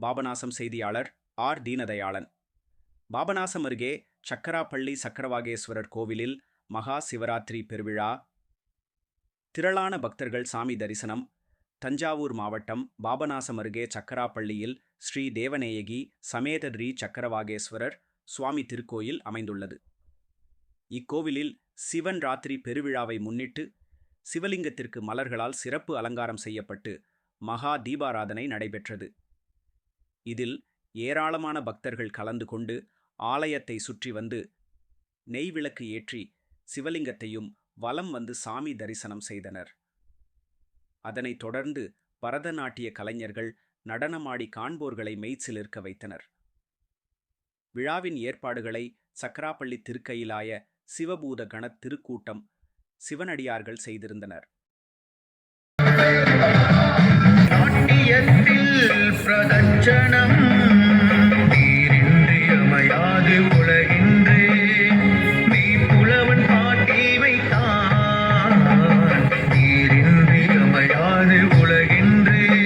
பாபநாசம் செய்தியாளர் ஆர். தீனதயாளன். பாபநாசம் அருகே சக்கராப்பள்ளி சக்கரவாகேஸ்வரர் கோவிலில் மகா சிவராத்திரி பெருவிழா. திரளான பக்தர்கள் சாமி தரிசனம். தஞ்சாவூர் மாவட்டம் பாபநாசம் அருகே சக்கராப்பள்ளியில் ஸ்ரீ தேவநேயகி சமேத ஸ்ரீ சக்கரவாகேஸ்வரர் சுவாமி திருக்கோயில் அமைந்துள்ளது. இக்கோவிலில் சிவன் ராத்திரி பெருவிழாவை முன்னிட்டு சிவலிங்கத்திற்கு மலர்களால் சிறப்பு அலங்காரம் செய்யப்பட்டு மகா தீபாராதனை நடைபெற்றது. இதில் ஏராளமான பக்தர்கள் கலந்து கொண்டு ஆலயத்தை சுற்றி வந்து நெய் விளக்கு ஏற்றி சிவலிங்கத்தையும் வலம் வந்து சாமி தரிசனம் செய்தனர். அதனைத் தொடர்ந்து பரதநாட்டிய கலைஞர்கள் நடனமாடி காண்போர்களை மெய்சிலிர்க்க வைத்தனர். விழாவின் ஏற்பாடுகளை சக்கராப்பள்ளி திருக்கயிலாய சிவபூத கண திருக்கூட்டம் சிவனடியார்கள் செய்திருந்தனர். நாட்டியத்தில் பிரதட்சணம்